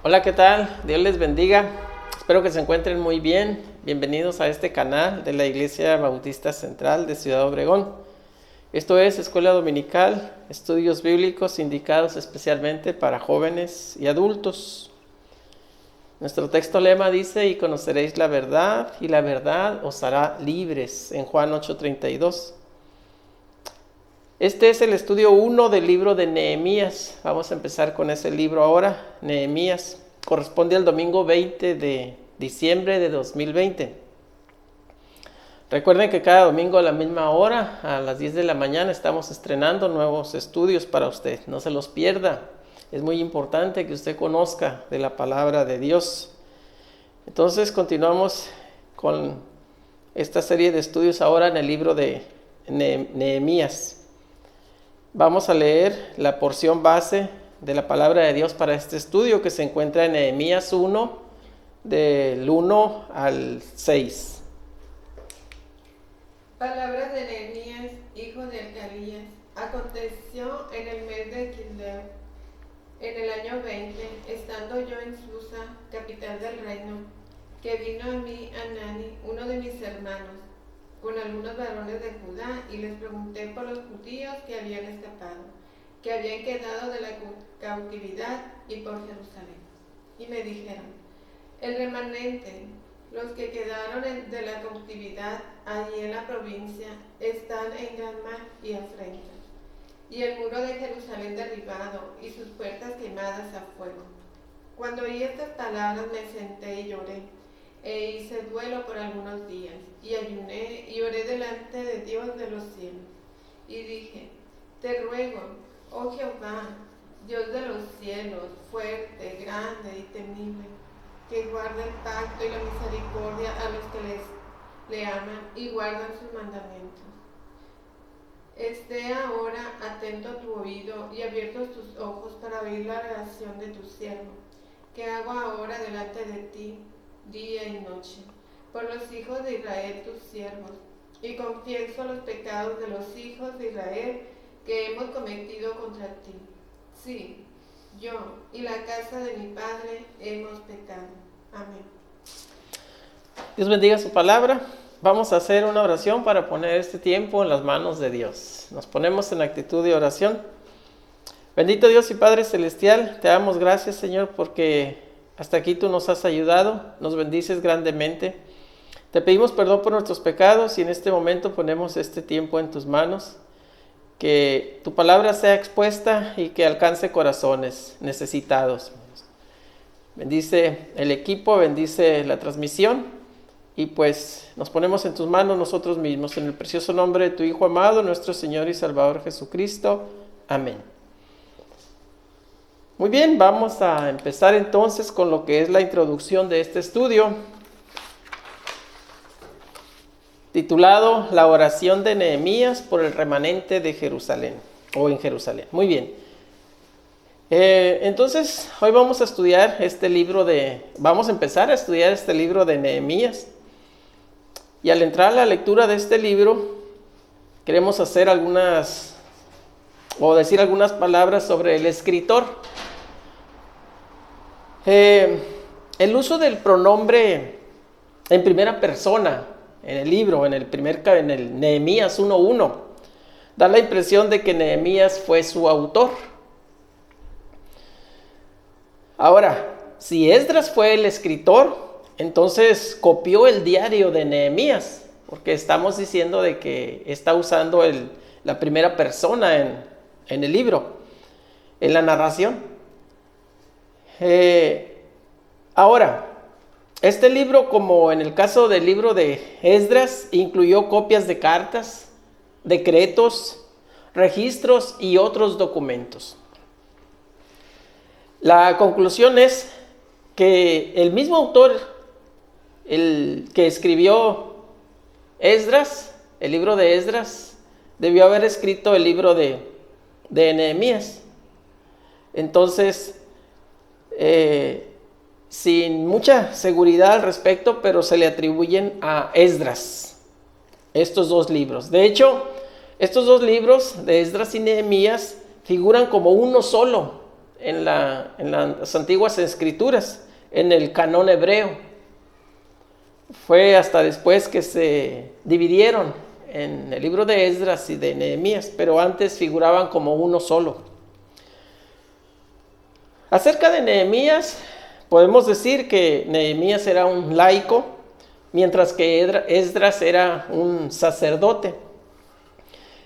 Hola, ¿qué tal? Dios les bendiga. Espero que se encuentren muy bien. Bienvenidos a este canal de la Iglesia Bautista Central de Ciudad Obregón. Esto es Escuela Dominical, estudios bíblicos indicados especialmente para jóvenes y adultos. Nuestro texto lema dice: y conoceréis la verdad, y la verdad os hará libres, en Juan 8:32. Este es el estudio 1 del libro de Nehemías. Vamos a empezar con ese libro ahora, Nehemías. Corresponde al domingo 20 de diciembre de 2020. Recuerden que cada domingo a la misma hora, a las 10 de la mañana, estamos estrenando nuevos estudios para usted. No se los pierda. Es muy importante que usted conozca de la palabra de Dios. Entonces continuamos con esta serie de estudios ahora en el libro de Nehemías. Vamos a leer la porción base de la palabra de Dios para este estudio, que se encuentra en Nehemías 1, del 1 al 6. Palabras de Nehemías, hijo de Elcanías. Aconteció en el mes de Quisleu, en el año 20, estando yo en Susa, capital del reino, que vino a mí Anani, uno de mis hermanos, con algunos varones de Judá, y les pregunté por los judíos que habían escapado, que habían quedado de la cautividad, y por Jerusalén. Y me dijeron: el remanente, los que quedaron de la cautividad allí en la provincia, están en gran mal y afrenta, y el muro de Jerusalén derribado, y sus puertas quemadas a fuego. Cuando oí estas palabras me senté y lloré, e hice duelo por algunos días, y ayuné y oré delante de Dios de los cielos. Y dije: te ruego, oh Jehová, Dios de los cielos, fuerte, grande y temible, que guarda el pacto y la misericordia a los que le aman y guardan sus mandamientos. Esté ahora atento a tu oído y abiertos tus ojos para oír la oración de tu siervo, que hago ahora delante de ti, día y noche, por los hijos de Israel tus siervos, y confieso los pecados de los hijos de Israel que hemos cometido contra ti. Sí, yo y la casa de mi padre hemos pecado. Amén. Dios bendiga su palabra. Vamos a hacer una oración para poner este tiempo en las manos de Dios. Nos ponemos en actitud de oración. Bendito Dios y Padre Celestial, te damos gracias, Señor, porque hasta aquí tú nos has ayudado, nos bendices grandemente. Te pedimos perdón por nuestros pecados y en este momento ponemos este tiempo en tus manos. Que tu palabra sea expuesta y que alcance corazones necesitados. Bendice el equipo, bendice la transmisión y pues nos ponemos en tus manos nosotros mismos. En el precioso nombre de tu Hijo amado, nuestro Señor y Salvador Jesucristo. Amén. Muy bien, vamos a empezar entonces con lo que es la introducción de este estudio, titulado La oración de Nehemías por el remanente de Jerusalén, o en Jerusalén. Muy bien. Entonces, hoy vamos a estudiar vamos a empezar a estudiar este libro de Nehemías. Y al entrar a la lectura de este libro, queremos hacer decir algunas palabras sobre el escritor. El uso del pronombre en primera persona en el libro, en el Nehemías 1:1, da la impresión de que Nehemías fue su autor. Ahora, si Esdras fue el escritor, entonces copió el diario de Nehemías, porque estamos diciendo de que está usando la primera persona en el libro, en la narración. Ahora, este libro, como en el caso del libro de Esdras, incluyó copias de cartas, decretos, registros y otros documentos. La conclusión es que el mismo autor, el que escribió Esdras, el libro de Esdras, debió haber escrito el libro de Nehemías. Entonces, sin mucha seguridad al respecto, pero se le atribuyen a Esdras estos dos libros. De hecho, estos dos libros de Esdras y Nehemías figuran como uno solo en las antiguas escrituras, en el canón hebreo. Fue hasta después que se dividieron en el libro de Esdras y de Nehemías, pero antes figuraban como uno solo. Acerca de Nehemías, podemos decir que Nehemías era un laico, mientras que Esdras era un sacerdote.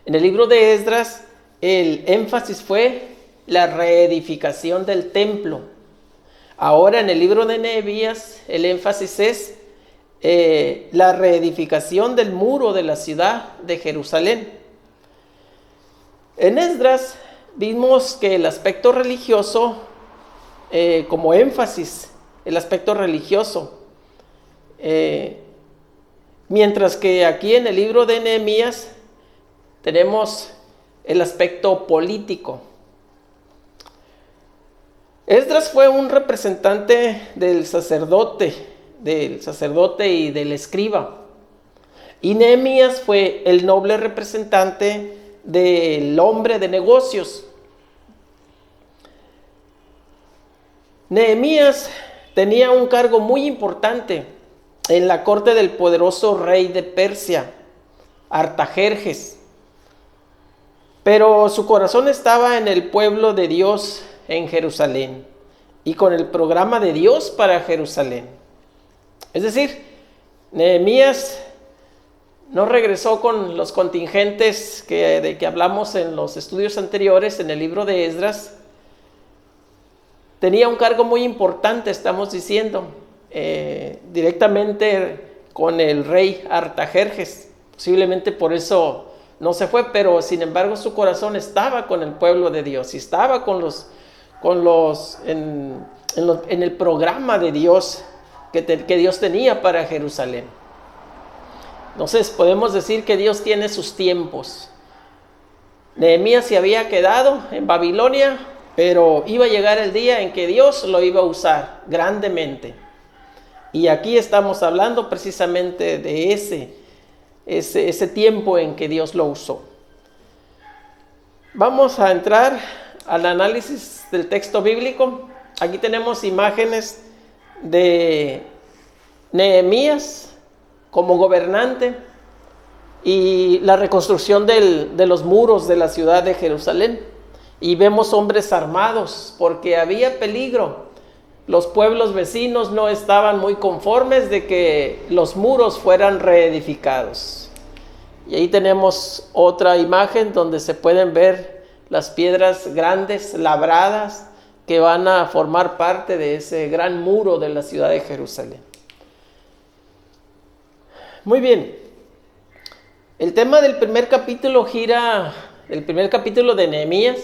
En el libro de Esdras, el énfasis fue la reedificación del templo. Ahora en el libro de Nehemías, el énfasis es la reedificación del muro de la ciudad de Jerusalén. En Esdras vimos que el aspecto religioso, como énfasis, el aspecto religioso, mientras que aquí en el libro de Nehemías tenemos el aspecto político. Esdras fue un representante del sacerdote y del escriba. Y Nehemías fue el noble representante del hombre de negocios. Nehemías tenía un cargo muy importante en la corte del poderoso rey de Persia, Artajerjes. Pero su corazón estaba en el pueblo de Dios en Jerusalén y con el programa de Dios para Jerusalén. Es decir, Nehemías no regresó con los contingentes de que hablamos en los estudios anteriores en el libro de Esdras. Tenía un cargo muy importante, estamos diciendo, directamente con el rey Artajerjes. Posiblemente por eso no se fue, pero sin embargo su corazón estaba con el pueblo de Dios y estaba en el programa de Dios que Dios tenía para Jerusalén. Entonces podemos decir que Dios tiene sus tiempos. Nehemías se había quedado en Babilonia, pero iba a llegar el día en que Dios lo iba a usar grandemente. Y aquí estamos hablando precisamente de ese tiempo en que Dios lo usó. Vamos a entrar al análisis del texto bíblico. Aquí tenemos imágenes de Nehemías como gobernante y la reconstrucción de los muros de la ciudad de Jerusalén. Y vemos hombres armados porque había peligro. Los pueblos vecinos no estaban muy conformes de que los muros fueran reedificados. Y ahí tenemos otra imagen donde se pueden ver las piedras grandes labradas que van a formar parte de ese gran muro de la ciudad de Jerusalén. Muy bien. El tema del primer capítulo de Nehemías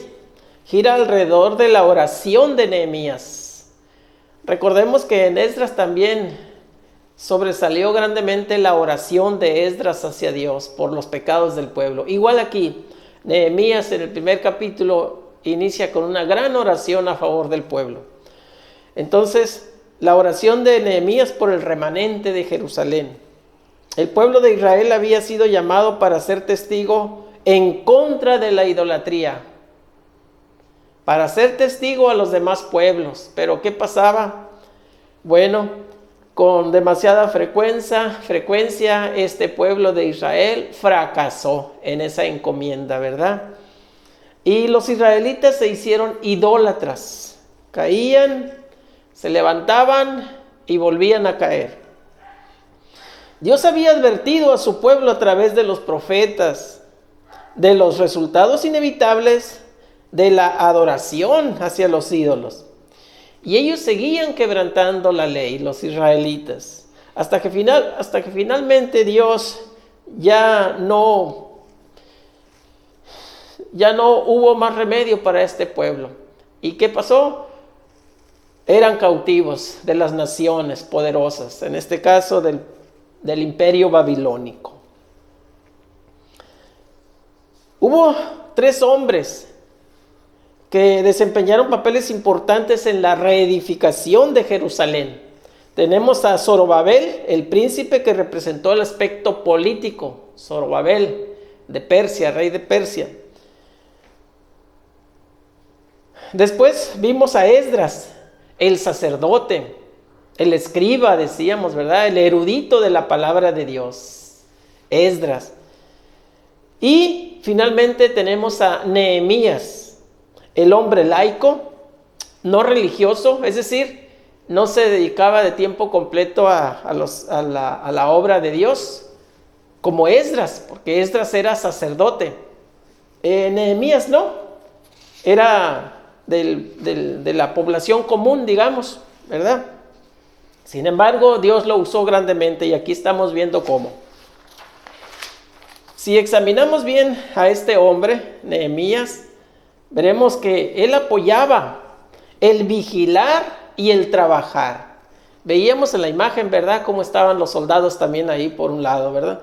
gira alrededor de la oración de Nehemías. Recordemos que en Esdras también sobresalió grandemente la oración de Esdras hacia Dios por los pecados del pueblo. Igual aquí, Nehemías en el primer capítulo inicia con una gran oración a favor del pueblo. Entonces, la oración de Nehemías por el remanente de Jerusalén. El pueblo de Israel había sido llamado para ser testigo en contra de la idolatría, para ser testigo a los demás pueblos. Pero ¿qué pasaba? Bueno, con demasiada frecuencia este pueblo de Israel fracasó en esa encomienda, ¿verdad? Y los israelitas se hicieron idólatras. Caían, se levantaban y volvían a caer. Dios había advertido a su pueblo a través de los profetas de los resultados inevitables de la adoración hacia los ídolos. Y ellos seguían quebrantando la ley, los israelitas, hasta que finalmente Dios ya no hubo más remedio para este pueblo. ¿Y qué pasó? Eran cautivos de las naciones poderosas, en este caso del imperio babilónico. Hubo 3 hombres que desempeñaron papeles importantes en la reedificación de Jerusalén. Tenemos a Zorobabel, el príncipe que representó el aspecto político. Zorobabel de Persia, rey de Persia. Después vimos a Esdras, el sacerdote, el escriba, decíamos, ¿verdad? El erudito de la palabra de Dios, Esdras. Y finalmente tenemos a Nehemías, el hombre laico, no religioso, es decir, no se dedicaba de tiempo completo a la obra de Dios, como Esdras, porque Esdras era sacerdote. Nehemías no, era de la población común, digamos, ¿verdad? Sin embargo, Dios lo usó grandemente y aquí estamos viendo cómo. Si examinamos bien a este hombre, Nehemías, veremos que él apoyaba el vigilar y el trabajar. Veíamos en la imagen, ¿verdad?, cómo estaban los soldados también ahí por un lado, ¿verdad?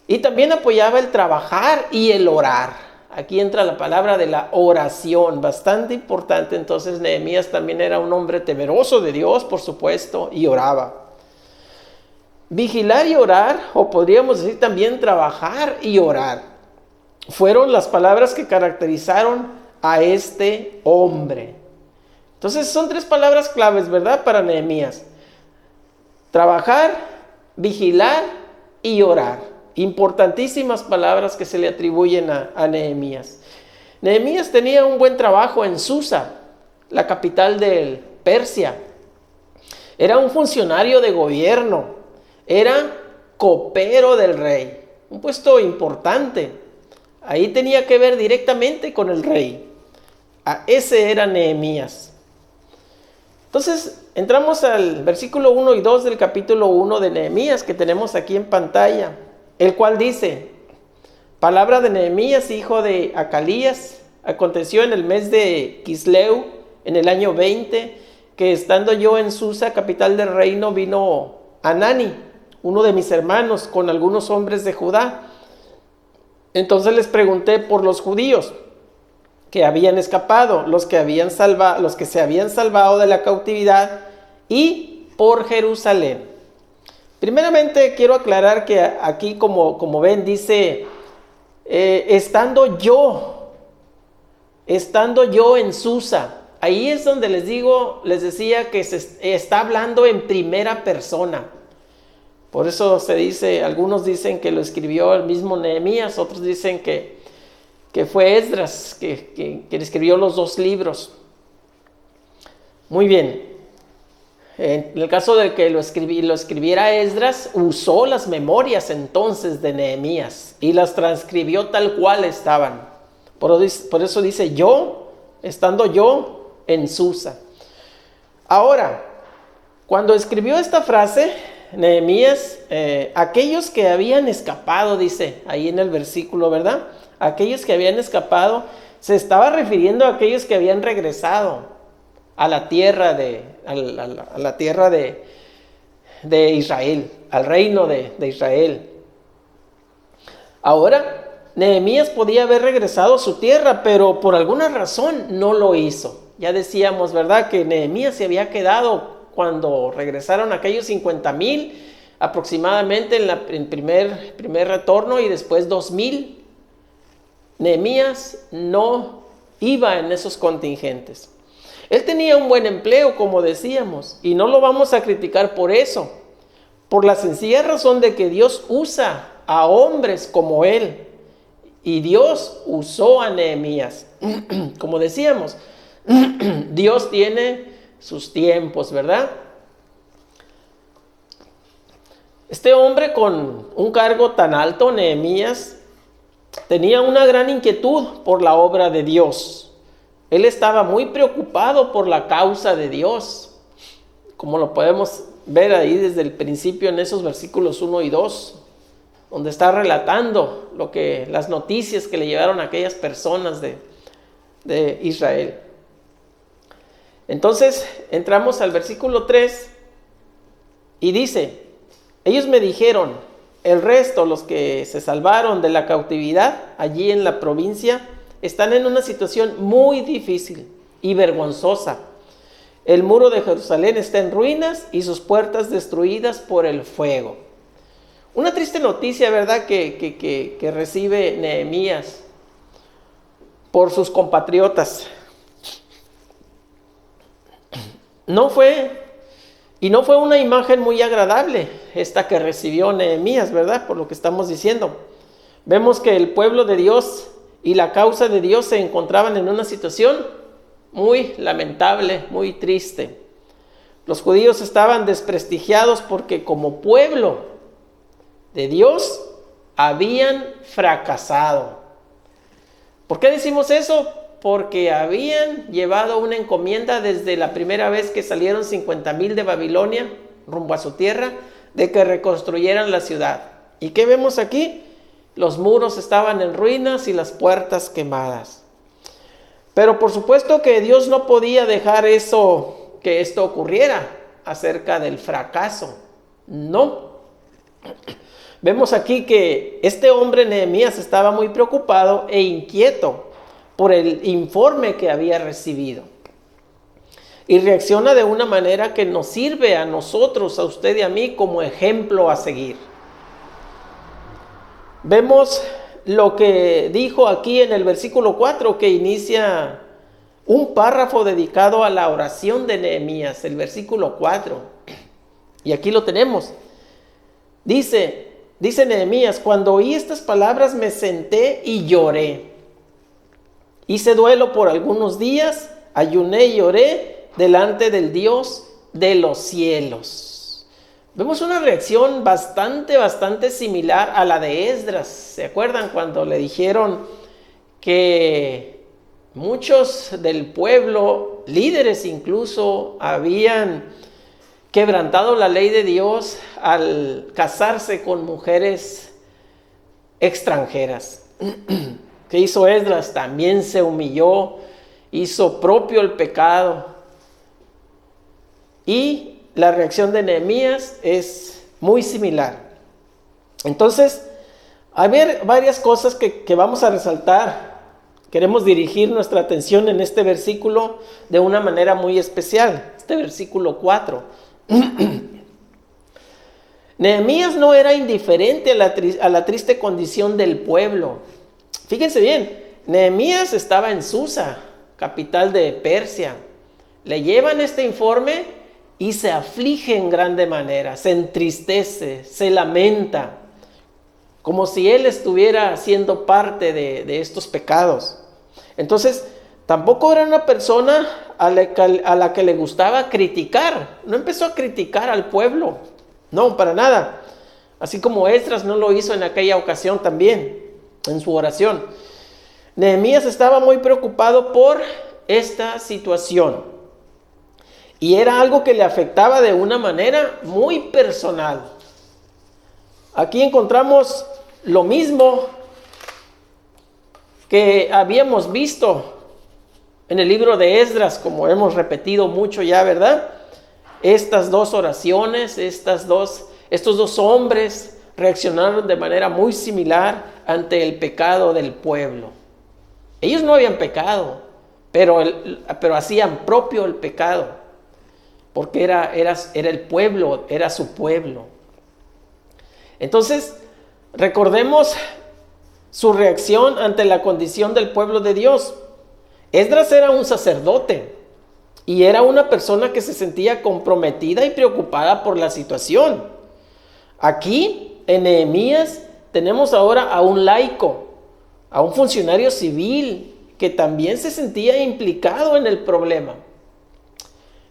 Y también apoyaba el trabajar y el orar. Aquí entra la palabra de la oración, bastante importante. Entonces Nehemías también era un hombre temeroso de Dios, por supuesto, y oraba. Vigilar y orar, o podríamos decir también trabajar y orar, fueron las palabras que caracterizaron a este hombre. Entonces son tres palabras claves, ¿verdad?, para Nehemías: trabajar, vigilar y orar. Importantísimas palabras que se le atribuyen a Nehemías. Nehemías tenía un buen trabajo en Susa, la capital de Persia. Era un funcionario de gobierno, era copero del rey, un puesto importante. Ahí tenía que ver directamente con el rey. Ese era Nehemías. Entonces entramos al versículo 1 y 2 del capítulo 1 de Nehemías, que tenemos aquí en pantalla, el cual dice: palabra de Nehemías, hijo de Acalías, aconteció en el mes de Quisleu, en el año 20, que estando yo en Susa, capital del reino, vino Hanani, uno de mis hermanos, con algunos hombres de Judá. Entonces les pregunté por los judíos que habían escapado, los que se habían salvado de la cautividad, y por Jerusalén. Primeramente quiero aclarar que aquí, como ven, dice estando yo en Susa. Ahí es donde les decía que se está hablando en primera persona. Por eso se dice, algunos dicen que lo escribió el mismo Nehemías, otros dicen que fue Esdras que escribió los dos libros. Muy bien. En el caso de que lo escribiera Esdras, usó las memorias entonces de Nehemías y las transcribió tal cual estaban. Por eso dice estando yo en Susa. Ahora, cuando escribió esta frase, Nehemías, aquellos que habían escapado, dice ahí en el versículo, ¿verdad? Aquellos que habían escapado, se estaba refiriendo a aquellos que habían regresado a la tierra de Israel, al reino de Israel. Ahora, Nehemías podía haber regresado a su tierra, pero por alguna razón no lo hizo. Ya decíamos, ¿verdad?, que Nehemías se había quedado cuando regresaron aquellos 50,000 aproximadamente en primer retorno, y después 2,000. Nehemías no iba en esos contingentes. Él tenía un buen empleo, como decíamos, y no lo vamos a criticar por eso, por la sencilla razón de que Dios usa a hombres como él, y Dios usó a Nehemías. Como decíamos, Dios tiene sus tiempos, ¿verdad? Este hombre con un cargo tan alto, Nehemías, tenía una gran inquietud por la obra de Dios. Él estaba muy preocupado por la causa de Dios, como lo podemos ver ahí desde el principio en esos versículos 1 y 2, donde está relatando las noticias que le llevaron a aquellas personas de Israel. Entonces entramos al versículo 3 y dice: ellos me dijeron, el resto, los que se salvaron de la cautividad allí en la provincia, están en una situación muy difícil y vergonzosa. El muro de Jerusalén está en ruinas y sus puertas destruidas por el fuego. Una triste noticia, ¿verdad?, que recibe Nehemías por sus compatriotas. no fue una imagen muy agradable esta que recibió Nehemías, ¿verdad? Por lo que estamos diciendo. Vemos que el pueblo de Dios y la causa de Dios se encontraban en una situación muy lamentable, muy triste. Los judíos estaban desprestigiados porque como pueblo de Dios habían fracasado. ¿Por qué decimos eso? Porque habían llevado una encomienda desde la primera vez que salieron 50,000 de Babilonia rumbo a su tierra, de que reconstruyeran la ciudad. ¿Y qué vemos aquí? Los muros estaban en ruinas y las puertas quemadas. Pero por supuesto que Dios no podía dejar que esto ocurriera acerca del fracaso. No. Vemos aquí que este hombre Nehemías estaba muy preocupado e inquieto por el informe que había recibido. Y reacciona de una manera que nos sirve a nosotros, a usted y a mí, como ejemplo a seguir. Vemos lo que dijo aquí en el versículo 4, que inicia un párrafo dedicado a la oración de Nehemías, el versículo 4. Y aquí lo tenemos. Dice Nehemías: cuando oí estas palabras me senté y lloré. Hice duelo por algunos días, ayuné y lloré delante del Dios de los cielos. Vemos una reacción bastante similar a la de Esdras. ¿Se acuerdan cuando le dijeron que muchos del pueblo, líderes incluso, habían quebrantado la ley de Dios al casarse con mujeres extranjeras? ¿Qué hizo Esdras? También se humilló, hizo propio el pecado. Y la reacción de Nehemías es muy similar. Entonces, hay varias cosas que vamos a resaltar. Queremos dirigir nuestra atención en este versículo de una manera muy especial. Este versículo 4. Nehemías no era indiferente a la triste condición del pueblo. Fíjense bien, Nehemías estaba en Susa, capital de Persia. Le llevan este informe y se aflige en grande manera, se entristece, se lamenta, como si él estuviera siendo parte de estos pecados. Entonces, tampoco era una persona a la que le gustaba criticar. No empezó a criticar al pueblo, no, para nada. Así como Esdras no lo hizo en aquella ocasión también, en su oración. Nehemías estaba muy preocupado por esta situación. Y era algo que le afectaba de una manera muy personal. Aquí encontramos lo mismo que habíamos visto en el libro de Esdras, como hemos repetido mucho ya, ¿verdad? Estas dos oraciones, estos dos hombres reaccionaron de manera muy similar ante el pecado del pueblo. Ellos no habían pecado, pero hacían propio el pecado, porque era el pueblo, era su pueblo. Entonces, recordemos su reacción ante la condición del pueblo de Dios. Esdras era un sacerdote y era una persona que se sentía comprometida y preocupada por la situación. Aquí, en Nehemías, tenemos ahora a un laico, a un funcionario civil que también se sentía implicado en el problema.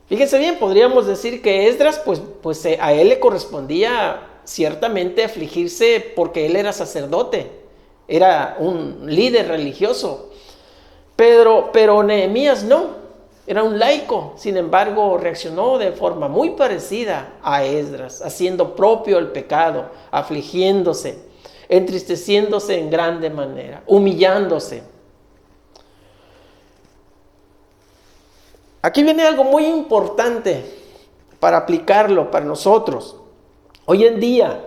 Fíjense bien, podríamos decir que Esdras, pues a él le correspondía ciertamente afligirse porque él era sacerdote, era un líder religioso. Pero Nehemías no, era un laico. Sin embargo, reaccionó de forma muy parecida a Esdras, haciendo propio el pecado, afligiéndose, entristeciéndose en grande manera, humillándose. Aquí viene algo muy importante para aplicarlo para nosotros. Hoy en día,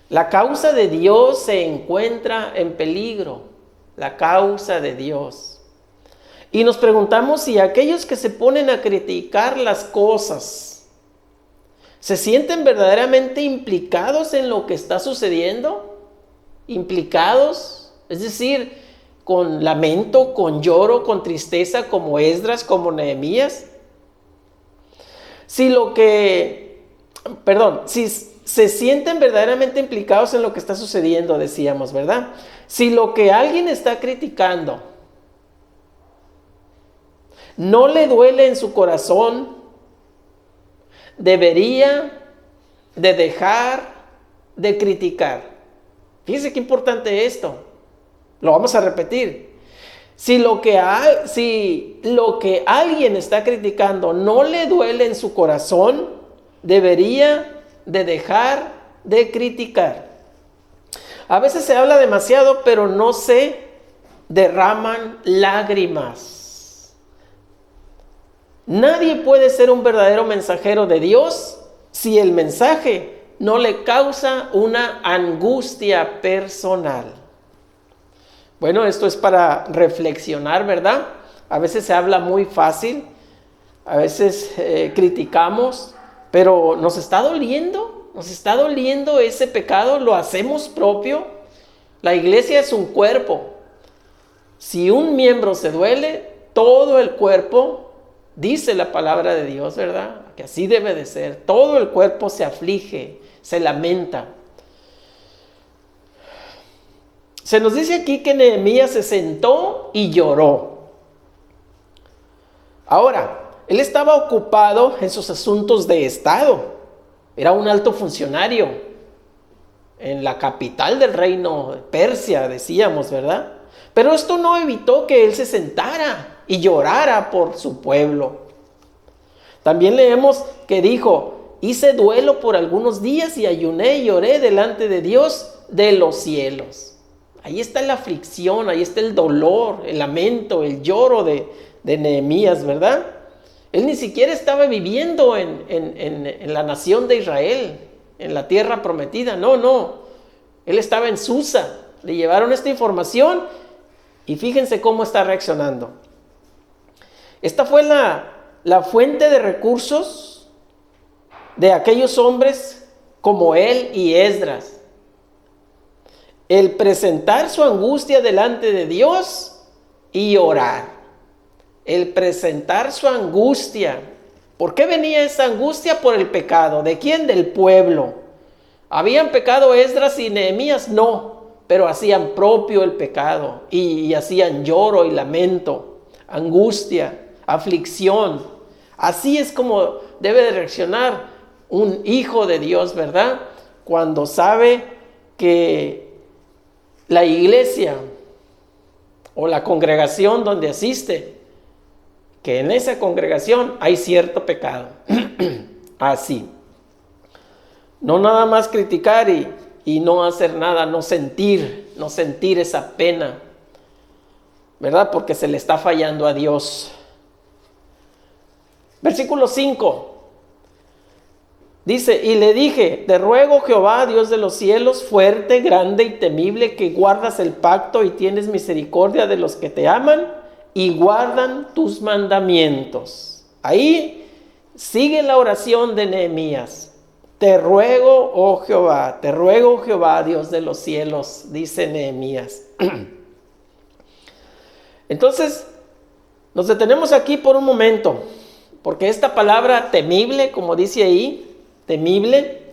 la causa de Dios se encuentra en peligro. La causa de Dios. Y nos preguntamos si aquellos que se ponen a criticar las cosas se sienten verdaderamente implicados en lo que está sucediendo. Implicados, es decir, con lamento, con lloro, con tristeza, como Esdras, como Nehemías. si se sienten verdaderamente implicados en lo que está sucediendo, decíamos, ¿verdad? Si lo que alguien está criticando no le duele en su corazón, debería de dejar de criticar. Fíjense qué importante esto. Lo vamos a repetir. Si lo que alguien está criticando no le duele en su corazón, debería de dejar de criticar. A veces se habla demasiado, pero no se derraman lágrimas. Nadie puede ser un verdadero mensajero de Dios si el mensaje no le causa una angustia personal. Bueno, esto es para reflexionar, ¿verdad? A veces se habla muy fácil, a veces criticamos, pero ¿nos está doliendo? ¿Nos está doliendo ese pecado? ¿Lo hacemos propio? La iglesia es un cuerpo. Si un miembro se duele, todo el cuerpo, dice la palabra de Dios, ¿verdad? Que así debe de ser. Todo el cuerpo se aflige, se lamenta. Se nos dice aquí que Nehemías se sentó y lloró. Ahora, él estaba ocupado en sus asuntos de Estado. Era un alto funcionario en la capital del reino de Persia, decíamos, ¿verdad? Pero esto no evitó que él se sentara y llorara por su pueblo. También leemos que dijo: hice duelo por algunos días y ayuné y lloré delante de Dios de los cielos. Ahí está la aflicción, ahí está el dolor, el lamento, el lloro de Nehemías, ¿verdad? Él ni siquiera estaba viviendo en la nación de Israel, en la tierra prometida. No. Él estaba en Susa. Le llevaron esta información y fíjense cómo está reaccionando. Esta fue la fuente de recursos de aquellos hombres como él y Esdras. El presentar su angustia delante de Dios y orar. El presentar su angustia. ¿Por qué venía esa angustia? Por el pecado. ¿De quién? Del pueblo. ¿Habían pecado Esdras y Nehemías? No, pero hacían propio el pecado y hacían lloro y lamento, angustia, aflicción. Así es como debe de reaccionar un hijo de Dios, ¿verdad? Cuando sabe que la iglesia o la congregación donde asiste, que en esa congregación hay cierto pecado. Así. No nada más criticar y no hacer nada, no sentir esa pena, ¿verdad? Porque se le está fallando a Dios. Versículo 5. Dice: y le dije, te ruego, Jehová, Dios de los cielos, fuerte, grande y temible, que guardas el pacto y tienes misericordia de los que te aman y guardan tus mandamientos. Ahí sigue la oración de Nehemías. Te ruego, oh Jehová, Dios de los cielos, dice Nehemías. Entonces, nos detenemos aquí por un momento, porque esta palabra temible, como dice ahí, temible,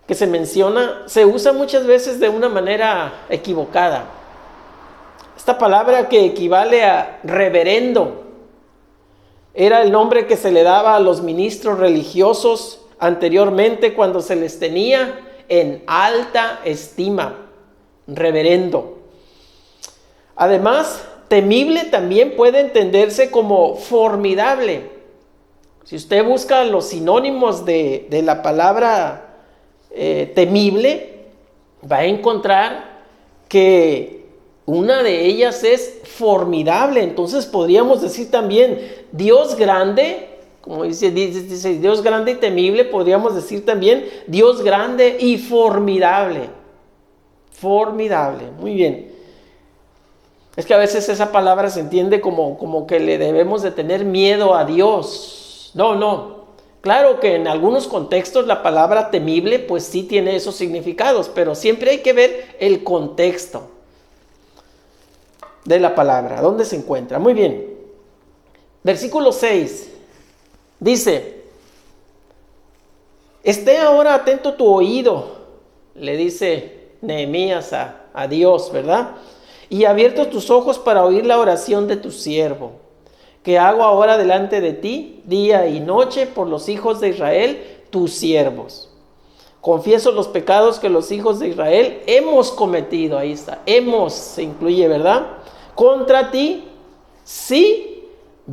que se menciona, se usa muchas veces de una manera equivocada. Esta palabra, que equivale a reverendo, era el nombre que se le daba a los ministros religiosos anteriormente cuando se les tenía en alta estima. Reverendo. Además, temible también puede entenderse como formidable. Si usted busca los sinónimos de la palabra temible, va a encontrar que una de ellas es formidable. Entonces podríamos decir también Dios grande, como dice Dios grande y temible, podríamos decir también Dios grande y formidable. Formidable, muy bien. Es que a veces esa palabra se entiende como que le debemos de tener miedo a Dios. No. Claro que en algunos contextos la palabra temible pues sí tiene esos significados, pero siempre hay que ver el contexto de la palabra, dónde se encuentra. Muy bien. Versículo 6 dice: Esté ahora atento tu oído, le dice Nehemías a Dios, ¿verdad? Y abiertos tus ojos para oír la oración de tu siervo, que hago ahora delante de ti, día y noche, por los hijos de Israel, tus siervos. Confieso los pecados que los hijos de Israel hemos cometido. Ahí está, hemos se incluye, ¿verdad? Contra ti, sí,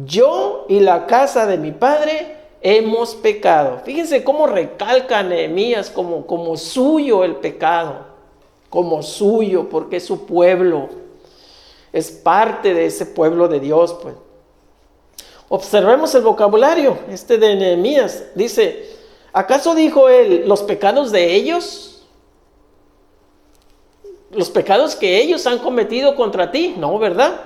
yo y la casa de mi padre hemos pecado. Fíjense cómo recalca Nehemías como suyo el pecado, como suyo, porque es su pueblo, es parte de ese pueblo de Dios, pues. Observemos el vocabulario de Nehemías. Dice, ¿acaso dijo él los pecados de ellos? ¿Los pecados que ellos han cometido contra ti? No, ¿verdad?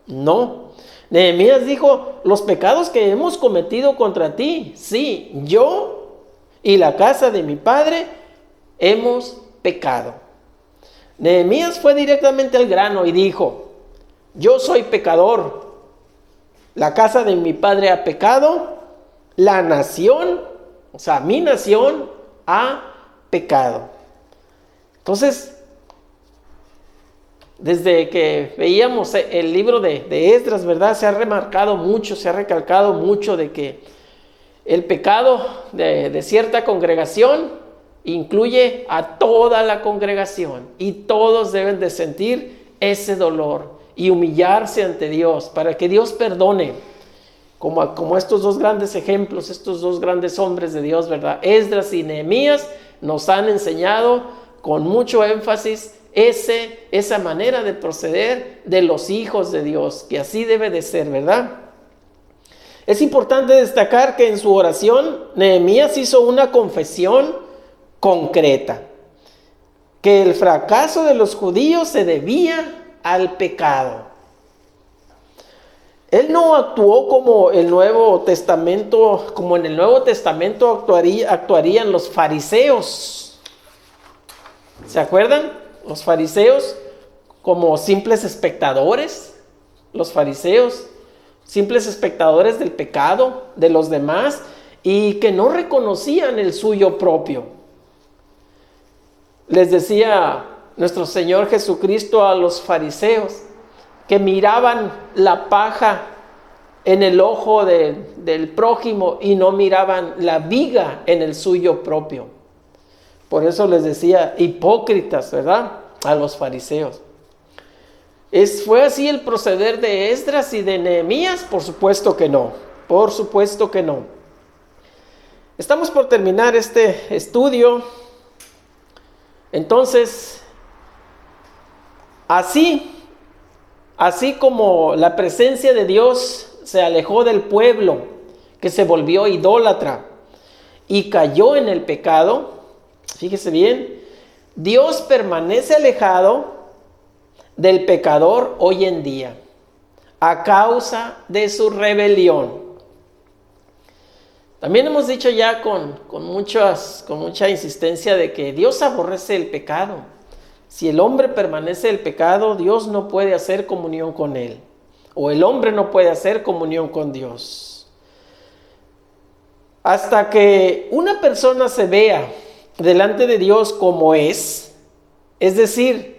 No. Nehemías dijo, los pecados que hemos cometido contra ti, sí, yo y la casa de mi padre hemos pecado. Nehemías fue directamente al grano y dijo, yo soy pecador, la casa de mi padre ha pecado, la nación, o sea, mi nación ha pecado. Entonces, desde que veíamos el libro de Esdras, ¿verdad? Se ha remarcado mucho, se ha recalcado mucho de que el pecado de cierta congregación incluye a toda la congregación y todos deben de sentir ese dolor y humillarse ante Dios para que Dios perdone, como estos dos grandes ejemplos, estos dos grandes hombres de Dios, ¿verdad? Esdras y Nehemías nos han enseñado con mucho énfasis esa manera de proceder de los hijos de Dios, que así debe de ser, ¿verdad? Es importante destacar que en su oración Nehemías hizo una confesión concreta, que el fracaso de los judíos se debía al pecado. Él no actuó como en el Nuevo Testamento actuarían los fariseos. ¿Se acuerdan? Los fariseos como simples espectadores, simples espectadores del pecado de los demás y que no reconocían el suyo propio. Les decía nuestro Señor Jesucristo a los fariseos que miraban la paja en el ojo del prójimo y no miraban la viga en el suyo propio. Por eso les decía hipócritas, ¿verdad? A los fariseos. ¿Fue así el proceder de Esdras y de Nehemías? Por supuesto que no. Por supuesto que no. Estamos por terminar este estudio. Entonces, así como la presencia de Dios se alejó del pueblo, que se volvió idólatra y cayó en el pecado, fíjese bien, Dios permanece alejado del pecador hoy en día a causa de su rebelión. También hemos dicho ya con mucha insistencia de que Dios aborrece el pecado. Si el hombre permanece en el pecado, Dios no puede hacer comunión con él, o el hombre no puede hacer comunión con Dios. Hasta que una persona se vea delante de Dios como es decir,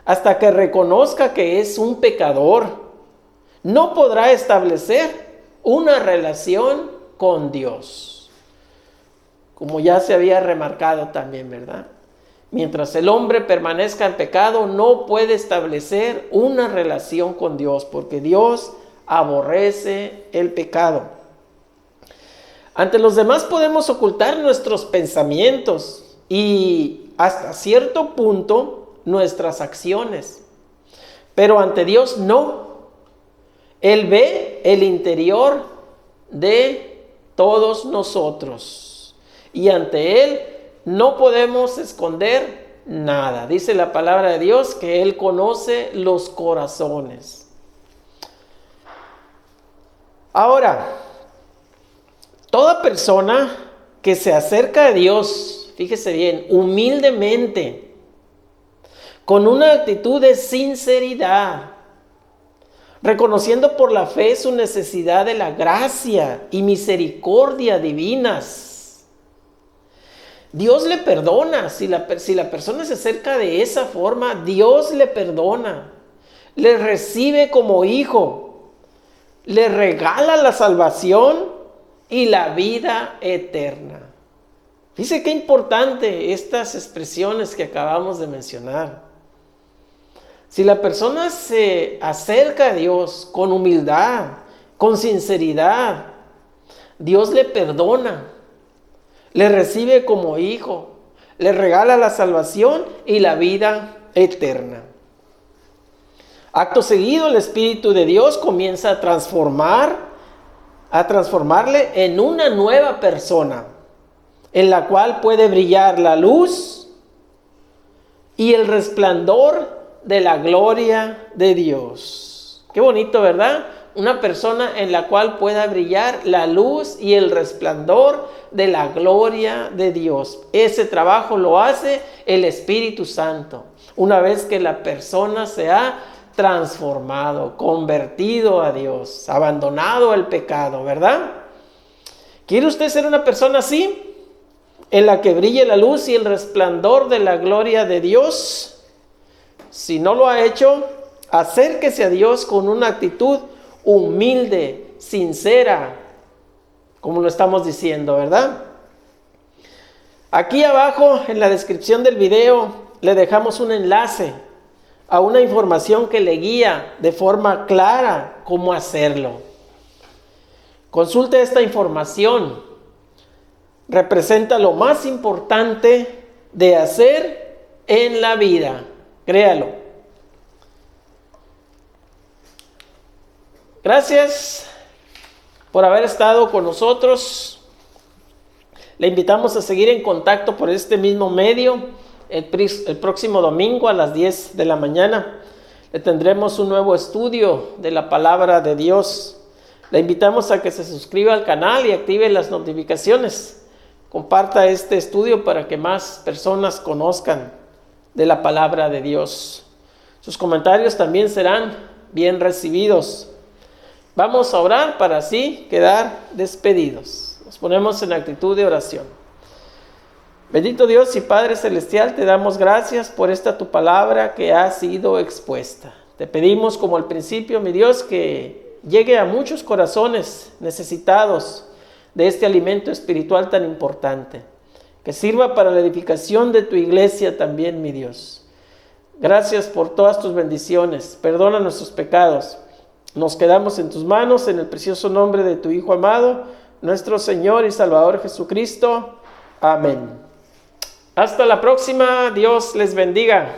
hasta que reconozca que es un pecador, no podrá establecer una relación con Dios. Como ya se había remarcado también, ¿verdad? Mientras el hombre permanezca en pecado, no puede establecer una relación con Dios, porque Dios aborrece el pecado. Ante los demás podemos ocultar nuestros pensamientos y hasta cierto punto nuestras acciones, pero ante Dios no. Él ve el interior de todos nosotros y ante Él no podemos esconder nada. Dice la palabra de Dios que Él conoce los corazones. Ahora, toda persona que se acerca a Dios, fíjese bien, humildemente, con una actitud de sinceridad, reconociendo por la fe su necesidad de la gracia y misericordia divinas, Dios le perdona. Si la persona se acerca de esa forma, Dios le perdona. Le recibe como hijo. Le regala la salvación y la vida eterna. Dice qué importante estas expresiones que acabamos de mencionar. Si la persona se acerca a Dios con humildad, con sinceridad, Dios le perdona, le recibe como hijo, le regala la salvación y la vida eterna. Acto seguido, el Espíritu de Dios comienza a transformarle en una nueva persona, en la cual puede brillar la luz y el resplandor de la gloria de Dios. Qué bonito, ¿verdad? Una persona en la cual pueda brillar la luz y el resplandor de la gloria de Dios. Ese trabajo lo hace el Espíritu Santo. Una vez que la persona se ha transformado, convertido a Dios, abandonado el pecado, ¿verdad? ¿Quiere usted ser una persona así? En la que brille la luz y el resplandor de la gloria de Dios. Si no lo ha hecho, acérquese a Dios con una actitud humilde, sincera, como lo estamos diciendo, ¿verdad? Aquí abajo en la descripción del video le dejamos un enlace a una información que le guía de forma clara cómo hacerlo. Consulte esta información. Representa lo más importante de hacer en la vida. Créalo. Gracias por haber estado con nosotros. Le invitamos a seguir en contacto por este mismo medio. El próximo domingo a las 10 de la mañana le tendremos un nuevo estudio de la palabra de Dios. Le invitamos a que se suscriba al canal y active las notificaciones. Comparta este estudio para que más personas conozcan de la palabra de Dios. Sus comentarios también serán bien recibidos. Vamos a orar para así quedar despedidos. Nos ponemos en actitud de oración. Bendito Dios y Padre Celestial, te damos gracias por esta tu palabra que ha sido expuesta. Te pedimos como al principio, mi Dios, que llegue a muchos corazones necesitados de este alimento espiritual tan importante. Que sirva para la edificación de tu iglesia también, mi Dios. Gracias por todas tus bendiciones. Perdona nuestros pecados. Nos quedamos en tus manos, en el precioso nombre de tu Hijo amado, nuestro Señor y Salvador Jesucristo. Amén. Hasta la próxima. Dios les bendiga.